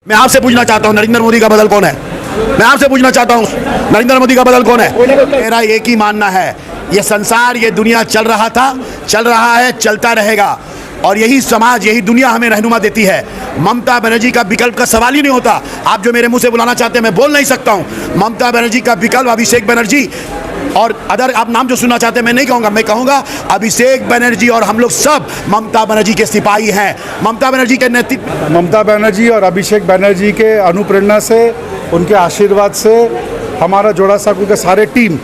मैं आपसे पूछना चाहता हूं नरेंद्र मोदी का बदल कौन है। मैं आपसे पूछना चाहता हूं नरेंद्र मोदी का बदल कौन है। मेरा एक ही मानना है, ये संसार, ये दुनिया चल रहा था, चल रहा है, चलता रहेगा और यही समाज, यही दुनिया हमें रहनुमा देती है। ममता बनर्जी का विकल्प का सवाल ही नहीं होता। आप जो मेरे मुंह से बुलाना चाहते हैं मैं बोल नहीं सकता हूं। ममता बनर्जी का विकल्प अभिषेक बनर्जी और अदर आप नाम जो सुनना चाहते हैं मैं नहीं कहूँगा, मैं कहूँगा अभिषेक बनर्जी और हम लोग सब ममता बनर्जी के सिपाही हैं। ममता बनर्जी के नेतृत्व, ममता बनर्जी और अभिषेक बनर्जी के अनुप्रेरणा से, उनके आशीर्वाद से हमारा जोड़ा साकू के सारे टीम,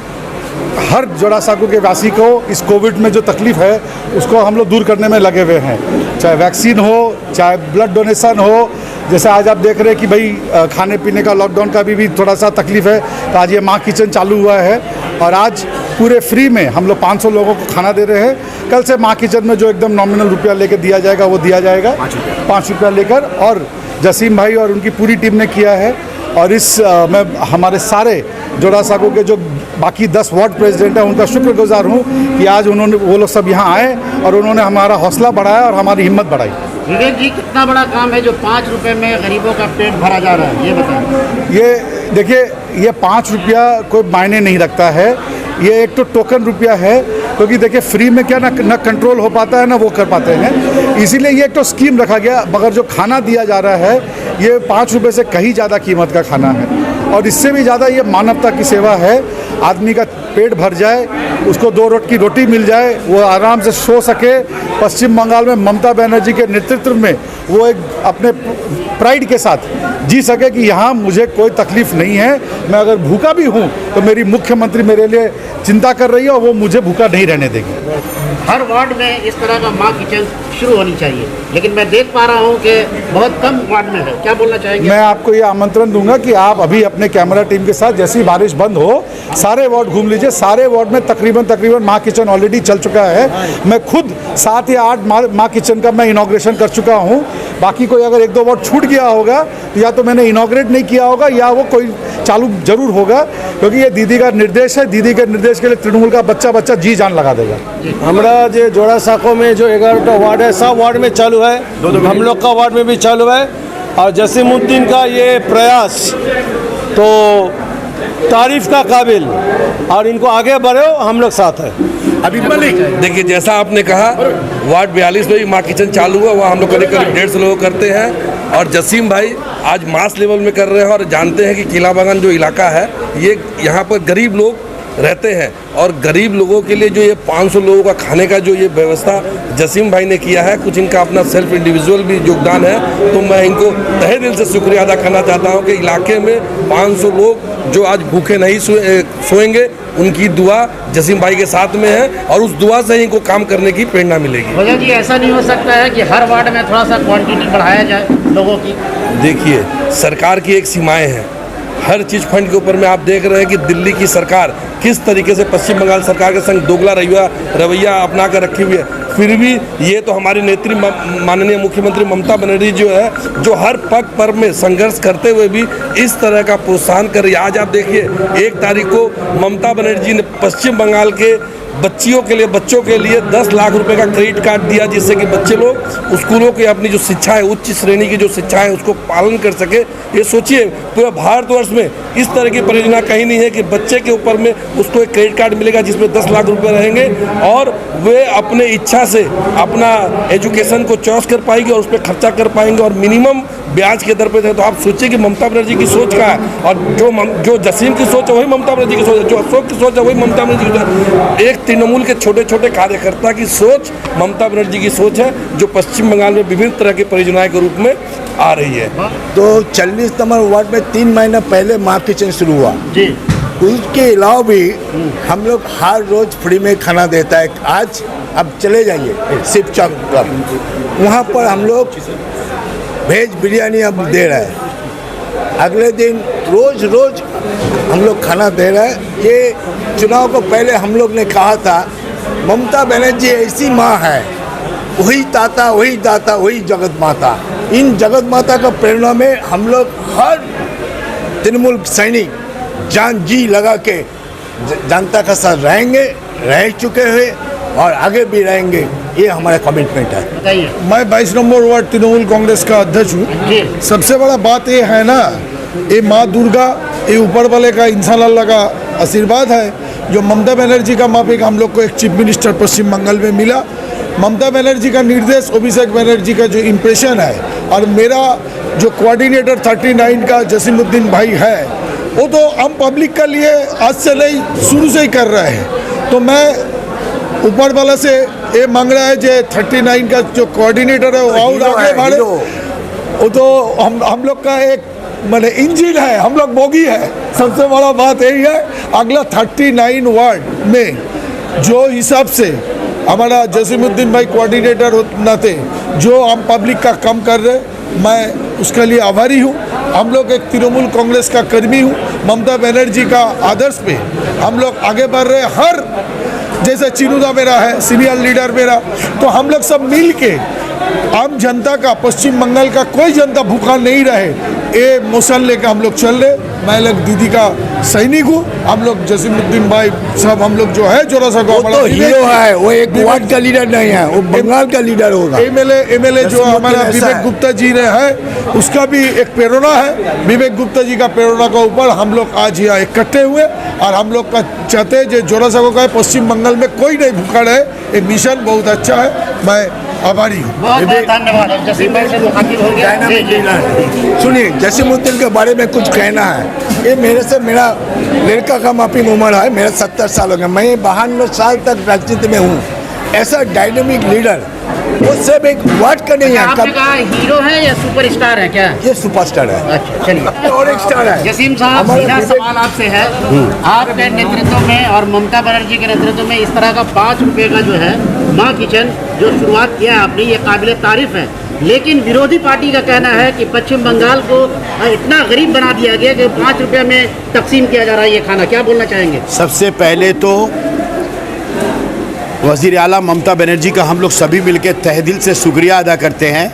हर जोड़ा साकू के वासी को इस कोविड में जो तकलीफ़ है उसको हम लोग दूर करने में लगे हुए हैं। चाहे वैक्सीन हो, चाहे ब्लड डोनेशन हो। जैसे आज आप देख रहे हैं कि भाई खाने पीने का लॉकडाउन का भी थोड़ा सा तकलीफ़ है, तो आज ये माँ किचन चालू हुआ है और आज पूरे फ्री में हम लोग 500 लोगों को खाना दे रहे हैं। कल से माँ किचन में जो एकदम नॉमिनल रुपया लेकर दिया जाएगा वो दिया जाएगा, 5 रुपया लेकर। और जसीम भाई और उनकी पूरी टीम ने किया है। और इस मैं हमारे सारे जोड़ा साकू के जो बाकी 10 वार्ड प्रेसिडेंट हैं उनका शुक्रगुजार हूँ कि आज उन्होंने, वो लोग सब यहाँ आए और उन्होंने हमारा हौसला बढ़ाया और हमारी हिम्मत बढ़ाई। विवेक जी, कितना बड़ा काम है जो 5 रुपए में गरीबों का पेट भरा जा रहा है, ये बताएं। ये देखिए, ये 5 रुपया कोई मायने नहीं रखता है। ये एक तो टोकन रुपया है, क्योंकि देखिए फ्री में क्या ना कंट्रोल हो पाता है ना वो कर पाते हैं, इसीलिए ये एक तो स्कीम रखा गया। मगर जो खाना दिया जा रहा है ये 5 रुपये से कहीं ज़्यादा कीमत का खाना है और इससे भी ज़्यादा ये मानवता की सेवा है। आदमी का पेट भर जाए, उसको 2 रोटी की रोटी मिल जाए, वो आराम से सो सके। पश्चिम बंगाल में ममता बनर्जी के नेतृत्व में वो एक अपने प्राइड के साथ जी सके कि यहाँ मुझे कोई तकलीफ़ नहीं है, मैं अगर भूखा भी हूँ तो मेरी मुख्यमंत्री मेरे लिए चिंता कर रही है और वो मुझे भूखा नहीं रहने देगी। हर वार्ड में इस तरह का माँ किचन शुरू होनी चाहिए, लेकिन मैं देख पा रहा हूँ कि बहुत कम वार्ड में है। क्या बोलना चाहेंगे? मैं आपको ये आमंत्रण दूंगा कि आप अभी अपने कैमरा टीम के साथ जैसी बारिश बंद हो सारे वार्ड घूम लीजिए। सारे वार्ड में तकरीबन माँ किचन ऑलरेडी चल चुका है। मैं खुद 7 या 8 माँ किचन का मैं इनॉग्रेशन कर चुका हूँ। बाकी कोई अगर 1-2 वार्ड छूट गया होगा तो या तो मैंने इनॉग्रेट नहीं किया होगा या वो कोई चालू जरूर होगा, क्योंकि ये दीदी का निर्देश है। दीदी के निर्देश के लिए तृणमूल का बच्चा जी जान लगा देगा। हमारा जो जोड़ा साको में जो 11 वार्ड है, सब वार्ड में चालू है, हम लोग का वार्ड में भी चालू है। और जसीमुद्दीन का ये प्रयास तो तारीफ का काबिल, और इनको आगे बढ़ो, हम लोग साथ हैं। अभी देखिए, जैसा आपने कहा वार्ड 42 में भी माँ किचन चालू हुआ, वहाँ हम लोग करीब 150 लोग करते हैं और जसीम भाई आज मास लेवल में कर रहे हैं। और जानते हैं कि किला बागान जो इलाका है ये यहाँ पर गरीब लोग रहते हैं और गरीब लोगों के लिए जो ये 500 लोगों का खाने का जो ये व्यवस्था जसीम भाई ने किया है, कुछ इनका अपना सेल्फ इंडिविजुअल भी योगदान है, तो मैं इनको तहे दिल से शुक्रिया अदा करना चाहता हूँ कि इलाके में 500 लोग जो आज भूखे नहीं सोएंगे, उनकी दुआ जसीम भाई के साथ में है और उस दुआ से ही इनको काम करने की प्रेरणा मिलेगी। भैया जी, ऐसा नहीं हो सकता है कि हर वार्ड में थोड़ा सा क्वांटिटी बढ़ाया जाए लोगों की? देखिए, सरकार की एक सीमाएँ हैं, हर चीज़ फंड के ऊपर में आप देख रहे हैं कि दिल्ली की सरकार किस तरीके से पश्चिम बंगाल सरकार के संग दोगला रवैया अपना कर रखी हुई है। फिर भी ये तो हमारी नेत्री माननीय मुख्यमंत्री ममता बनर्जी जो है, जो हर पग पर में संघर्ष करते हुए भी इस तरह का प्रोत्साहन कर रही है। आज आप देखिए 1 तारीख को ममता बनर्जी ने पश्चिम बंगाल के बच्चियों के लिए, बच्चों के लिए 10 लाख रुपए का क्रेडिट कार्ड दिया, जिससे कि बच्चे लोग स्कूलों की अपनी जो शिक्षा है, उच्च श्रेणी की जो शिक्षा है, उसको पालन कर सके। ये सोचिए, पूरे भारतवर्ष में इस तरह की परियोजना कहीं नहीं है कि बच्चे के ऊपर में उसको एक क्रेडिट कार्ड मिलेगा जिसमें 10 लाख रुपए रहेंगे और वे अपने इच्छा से अपना एजुकेशन को चॉइस कर पाएंगे और उस पर खर्चा कर पाएंगे और मिनिमम ब्याज के दर पे थे। तो आप सोचिए कि ममता बनर्जी की सोच का है और जो जसीम की सोच है वही ममता बनर्जी की सोच है, जो अशोक की सोच है वही ममता बनर्जी की सोच है। एक तृणमूल के छोटे छोटे कार्यकर्ता की सोच ममता बनर्जी की सोच है, जो पश्चिम बंगाल में विभिन्न तरह की परियोजनाएं के रूप में आ रही है। तो 40 नंबर वार्ड में 3 महीना पहले माँ किचन शुरू हुआ जी। उसके अलावा भी हम लोग हर रोज फ्री में खाना देता है। आज अब चले जाइए शिव चौक पर, वहाँ पर हम लोग वेज बिरयानी अब दे रहे हैं। अगले दिन रोज हम लोग खाना दे रहे हैं। ये चुनाव को पहले हम लोग ने कहा था ममता बनर्जी ऐसी माँ है, वही ताता वही दाता वही जगत माता। इन जगत माता का प्रेरणा में हम लोग हर तृणमूल सैनिक जान जी लगा के जनता का साथ रहेंगे, रह चुके हैं और आगे भी रहेंगे। ये हमारा कमिटमेंट है। बताइए। मैं 22 नंबर वार्ड तृणमूल कांग्रेस का अध्यक्ष हूँ। जी। सबसे बड़ा बात ये है ना, ये माँ दुर्गा, ये ऊपर वाले का इंसान अल्लाह का आशीर्वाद है जो ममता बनर्जी का माफिक हम लोग को एक चीफ मिनिस्टर पश्चिम बंगाल में मिला। ममता बनर्जी का निर्देश, अभिषेक बनर्जी का जो इम्प्रेशन है, और मेरा जो कोऑर्डिनेटर 39 का जसीमुद्दीन भाई है, वो तो हम पब्लिक के लिए आज से नहीं शुरू से ही कर रहे हैं। तो मैं ऊपर वाला से ये मांग रहा है जो 39 का जो कोऑर्डिनेटर है वो और आगे बढ़े। वो तो हम लोग का एक मैंने इंजन है, हम लोग बोगी है। सबसे बड़ा बात यही है, अगला 39 वार्ड में जो हिसाब से हमारा जसीमुद्दीन भाई कोऑर्डिनेटर नाते जो हम पब्लिक का काम कर रहे, मैं उसके लिए आभारी हूँ। हम लोग एक तृणमूल कांग्रेस का कर्मी हूँ, ममता बनर्जी का आदर्श पे हम लोग आगे बढ़ रहे। हर जैसे चिनुदा मेरा है, सीनियर लीडर मेरा, तो हम लोग सब मिल के आम जनता का, पश्चिम बंगाल का कोई जनता भूखा नहीं रहे, ये मोशन लेकर हम लोग चल रहे। मैं लोग दीदी का सैनिक हूँ। हम लोग जसीमुद्दीन भाई सब हम लोग जो है जोरासा को वो तो हीरो है, वो एक वार्ड का लीडर नहीं है, वो बंगाल का लीडर होगा। एमएलए जो हमारा विवेक गुप्ता जी ने है, उसका भी एक प्रेरणा है। विवेक गुप्ता जी का प्रेरणा के ऊपर हम लोग आज यहाँ इकट्ठे हुए, और हम लोग का चाहते हैं जो जोरासा को पश्चिम बंगाल में कोई नहीं भूखा रहे। ये मिशन बहुत अच्छा है, मैं आभारी हूँ। बहुत बहुत धन्यवाद। जसीम भाई से मुखातिब हो गया। जी, जी। सुनिए, जसीमुद्दीन के बारे में कुछ कहना है। ये मेरे से मेरा लड़का का माफी उम्र है, मेरा 70 साल हो गया। मैं 52 साल तक राजनीति में हूँ। ऐसा डायनेमिक लीडर वो सिर्फ एक वार्ड का नहीं है। आपने कहा हीरो है या सुपरस्टार है क्या? ये सुपरस्टार है। अच्छा, चलिए। और एक स्टार है। जसीम साहब, सीधा सवाल आपसे है, आपके नेतृत्व में और ममता बनर्जी के नेतृत्व में इस तरह का 5 रुपए का जो है माँ किचन जो शुरुआत किया है आपने, ये काबिल तारीफ है। लेकिन विरोधी पार्टी का कहना है कि पश्चिम बंगाल को इतना गरीब बना दिया गया कि 5 रुपये में तकसीम किया जा रहा है ये खाना। क्या बोलना चाहेंगे? सबसे पहले तो वज़ीर आला ममता बनर्जी का हम लोग सभी मिलकर तहे दिल से शुक्रिया अदा करते हैं,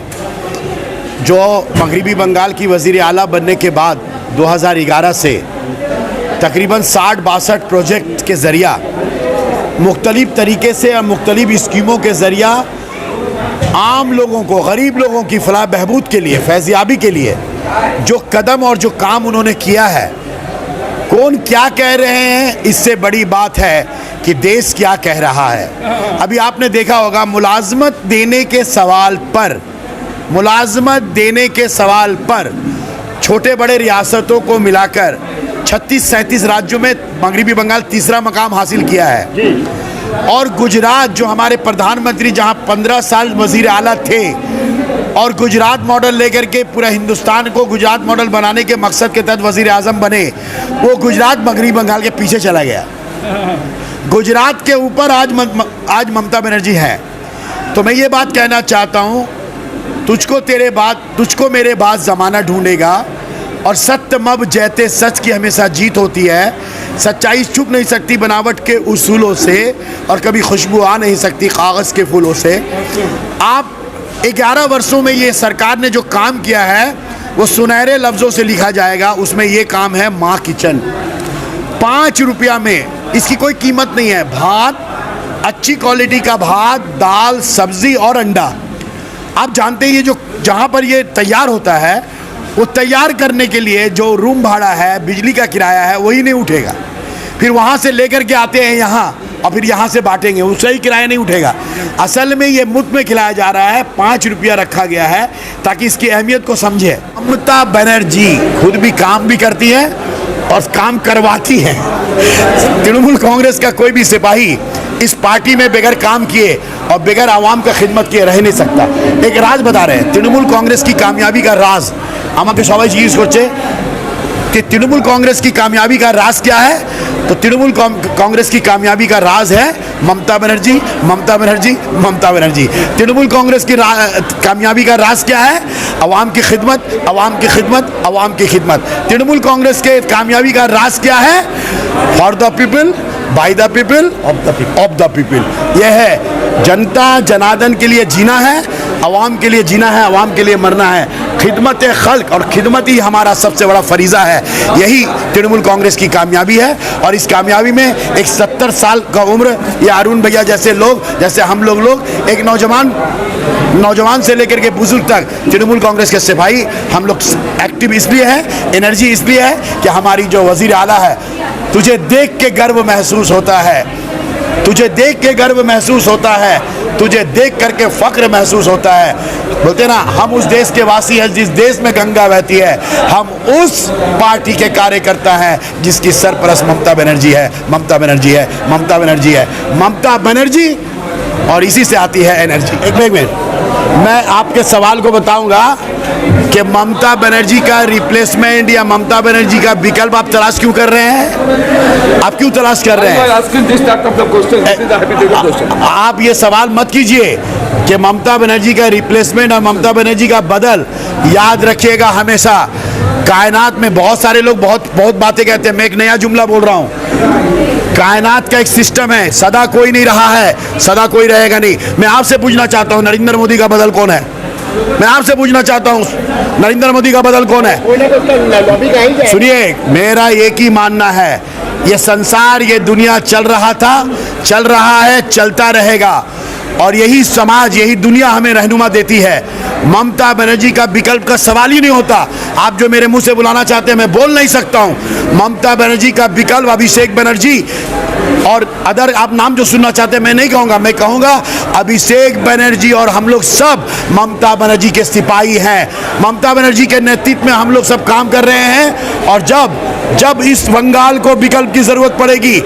जो मगरिबी बंगाल की वज़ीर आला बनने के बाद 2011 से तकरीबन 60-62 प्रोजेक्ट के ज़रिया मुख्तलिफ तरीके से और मुख्तलिफ स्कीमों के ज़रिया आम लोगों को, गरीब लोगों की फलाह बहबूद के लिए, फैज़याबी के लिए जो कदम और जो काम उन्होंने किया है, कौन क्या कह रहे हैं इससे बड़ी बात है कि देश क्या कह रहा है। अभी आपने देखा होगा मुलाजमत देने के सवाल पर छोटे बड़े रियासतों को मिलाकर 36-37 राज्यों में मगरिबी बंगाल तीसरा मकाम हासिल किया है। और गुजरात जो हमारे प्रधानमंत्री जहां 15 साल वजीर आला थे और गुजरात मॉडल लेकर के पूरा हिंदुस्तान को गुजरात मॉडल बनाने के मकसद के तहत वजीर आज़म बने, वो गुजरात मगरिबी बंगाल के पीछे चला गया। गुजरात के ऊपर आज ममता बनर्जी है। तो मैं ये बात कहना चाहता हूँ, तुझको मेरे बाद ज़माना ढूंढेगा, और सत्यमव जयते, सच की हमेशा जीत होती है। सच्चाई छुप नहीं सकती बनावट के उसूलों से, और कभी खुशबू आ नहीं सकती कागज़ के फूलों से। आप 11 वर्षों में ये सरकार ने जो काम किया है वो सुनहरे लफ्ज़ों से लिखा जाएगा। उसमें ये काम है माँ किचन। 5 रुपया में इसकी कोई कीमत नहीं है। भात, अच्छी क्वालिटी का भात, दाल, सब्ज़ी और अंडा। आप जानते हैं ये जो जहाँ पर ये तैयार होता है, वो तैयार करने के लिए जो रूम भाड़ा है, बिजली का किराया है, वही नहीं उठेगा। फिर वहाँ से लेकर के आते हैं यहाँ, और फिर यहाँ से बांटेंगे, उससे ही किराया नहीं उठेगा। असल में ये मुफ्त में खिलाया जा रहा है। 5 रुपया रखा गया है ताकि इसकी अहमियत को समझे। ममता बनर्जी खुद भी काम भी करती है और काम करवाती है। तृणमूल कांग्रेस का कोई भी सिपाही इस पार्टी में बगैर काम किए और बगैर आवाम का खिदमत किए रह नहीं सकता। एक राज बता रहे हैं, तृणमूल कांग्रेस की कामयाबी का राज আমাকে সবাই জিজ্ঞেস করছে कि तृणमूल कांग्रेस की कामयाबी का राज क्या है। तो तृणमूल कांग्रेस की कामयाबी का राज है ममता बनर्जी, ममता बनर्जी, ममता बनर्जी। तृणमूल कांग्रेस की कामयाबी का राज क्या है? अवाम की खिदमत, अवाम की खिदमत, अवाम की खिदमत। तृणमूल कांग्रेस के कामयाबी का राज क्या है? For the people, by the people of the people. यह है जनता जनार्दन के लिए जीना है, अवाम के लिए जीना है, अवाम के लिए मरना है। खिदमत खल्क और खिदमत ही हमारा सबसे बड़ा फरीज़ा है। यही तृणमूल कांग्रेस की कामयाबी है और इस कामयाबी में एक 70 साल का उम्र या अरुण भैया जैसे लोग, जैसे हम लोग एक नौजवान से लेकर के बुजुर्ग तक तृणमूल कांग्रेस के सिपाही हम लोग एक्टिव इसलिए हैं, एनर्जी इसलिए है कि हमारी जो वजीर आला है, तुझे देख के गर्व महसूस होता है, तुझे देख के गर्व महसूस होता है, तुझे देख करके फक्र महसूस होता है। बोलते ना, हम उस देश के वासी हैं जिस देश में गंगा बहती है, हम उस पार्टी के कार्यकर्ता हैं जिसकी सरपरस्त ममता बनर्जी है, ममता बनर्जी है, ममता बनर्जी है, ममता बनर्जी। और इसी से आती है एनर्जी। एक मिनट, मैं आपके सवाल को बताऊंगा कि ममता बनर्जी का रिप्लेसमेंट या ममता बनर्जी का विकल्प आप तलाश क्यों कर रहे हैं? आप क्यों तलाश कर रहे हैं? आप ये सवाल मत कीजिए कि ममता बनर्जी का रिप्लेसमेंट और ममता बनर्जी का बदल। याद रखिएगा हमेशा, कायनात में बहुत सारे लोग बहुत बातें कहते हैं, मैं एक नया जुमला बोल रहा हूँ। कायनात का एक सिस्टम है, सदा कोई नहीं रहा है, सदा कोई रहेगा नहीं। मैं आपसे पूछना चाहता हूँ, नरेंद्र मोदी का बदल कौन है? मैं आपसे पूछना चाहता हूँ, नरेंद्र मोदी का बदल कौन है? सुनिए, मेरा एक ही मानना है, ये संसार, ये दुनिया चल रहा था, चल रहा है, चलता रहेगा और यही समाज, यही दुनिया हमें रहनुमा देती है। ममता बनर्जी का विकल्प का सवाल ही नहीं होता। आप जो मेरे मुंह से बुलाना चाहते हैं मैं बोल नहीं सकता हूं। ममता बनर्जी का विकल्प अभिषेक बनर्जी और अदर आप नाम जो सुनना चाहते हैं मैं नहीं कहूंगा, मैं कहूंगा अभिषेक बनर्जी और हम लोग सब ममता बनर्जी के सिपाही हैं। ममता बनर्जी के नेतृत्व में हम लोग सब काम कर रहे हैं और जब इस बंगाल को विकल्प की जरूरत पड़ेगी,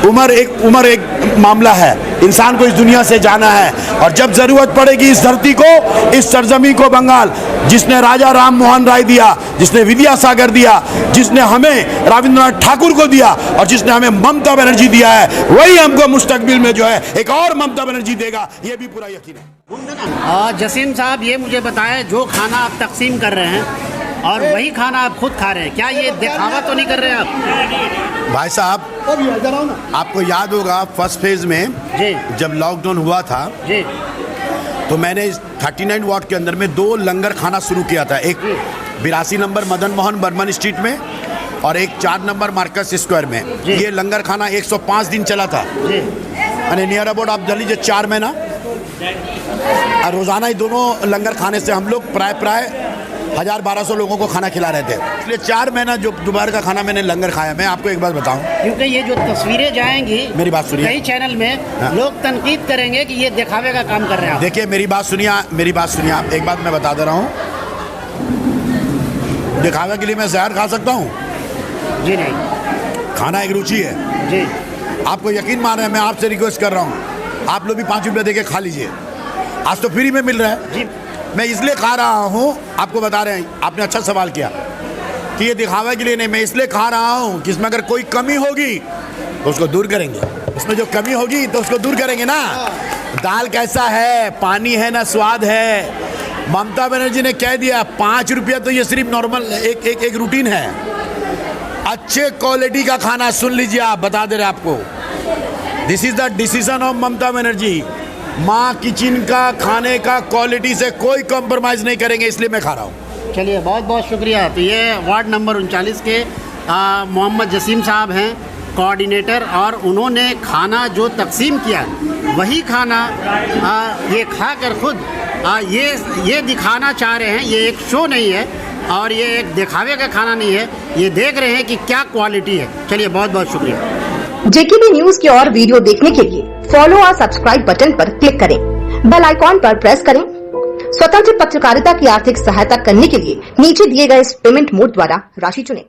उम्र एक मामला है, इंसान को इस दुनिया से जाना है और जब जरूरत पड़ेगी इस धरती को, इस सरजमी को, बंगाल जिसने राजा राम मोहन राय दिया, जिसने विद्यासागर दिया, जिसने हमें रविंद्रनाथ ठाकुर को दिया और जिसने हमें ममता बनर्जी दिया है, वही हमको मुस्तकबिल में जो है एक और ममता बनर्जी देगा, ये भी पूरा यकीन है। जसीम साहब, ये मुझे बताएं, जो खाना आप तकसीम कर रहे हैं और वही खाना आप खुद खा रहे हैं, क्या ये दिखावा तो नहीं कर रहे आप? भाई साहब, आपको याद होगा फर्स्ट फेज में जी, जब लॉकडाउन हुआ था जी, तो मैंने 39 वार्ड के अंदर में 2 लंगर खाना शुरू किया था। एक 82 नंबर मदन मोहन बर्मन स्ट्रीट में और एक 4 नंबर मार्कस स्क्वायर में। ये लंगर खाना 105 दिन चला था, यानी नियर अबाउट आप जल्दी 4 महीना। और रोज़ाना ही दोनों लंगर खाने से हम लोग प्राय 1000-1200 लोगों को खाना खिला रहे थे। इसलिए 4 महीना जो दोपहर का खाना मैंने लंगर खाया। मैं आपको एक बात बताऊं, क्योंकि ये जो तस्वीरें जाएंगी, मेरी बात सुनिए, कई चैनल में लोग तनकीद करेंगे कि ये दिखावे का काम कर रहे हैं। देखिए मेरी बात सुनिए आप, एक बात मैं बता दे रहा हूँ, दिखावे के लिए मैं जहर खा सकता हूँ? जी नहीं, खाना एक रुचि है जी। आपको यकीन मान रहे हैं, मैं आपसे रिक्वेस्ट कर रहा हूँ, आप लोग भी 5 रुपये दे के खा लीजिए। आज तो फ्री में मिल रहा है जी। मैं इसलिए खा रहा हूँ, आपको बता रहे हैं, आपने अच्छा सवाल किया कि ये दिखावे के लिए नहीं, मैं इसलिए खा रहा हूँ कि इसमें अगर कोई कमी होगी तो उसको दूर करेंगे, इसमें जो कमी होगी तो उसको दूर करेंगे ना। दाल कैसा है, पानी है ना स्वाद है। ममता बनर्जी ने कह दिया 5 रुपया तो ये सिर्फ नॉर्मल एक रूटीन है। अच्छे क्वालिटी का खाना, सुन लीजिए आप, बता दे रहे आपको, this is the decision of Mamata Banerjee. माँ किचन का खाने का क्वालिटी से कोई कॉम्प्रोमाइज़ नहीं करेंगे, इसलिए मैं खा रहा हूँ। चलिए, बहुत बहुत शुक्रिया। तो ये वार्ड नंबर 39 के मोहम्मद जसीम साहब हैं, कोऑर्डिनेटर, और उन्होंने खाना जो तकसीम किया वही खाना ये खाकर खुद ये दिखाना चाह रहे हैं। ये एक शो नहीं है और ये एक दिखावे का खाना नहीं है, ये देख रहे हैं कि क्या क्वालिटी है। चलिए, बहुत बहुत शुक्रिया। जेकेबी न्यूज की और वीडियो देखने के लिए फॉलो और सब्सक्राइब बटन पर क्लिक करें, बेल आइकॉन पर प्रेस करें। स्वतंत्र पत्रकारिता की आर्थिक सहायता करने के लिए नीचे दिए गए इस पेमेंट मोड द्वारा राशि चुनें।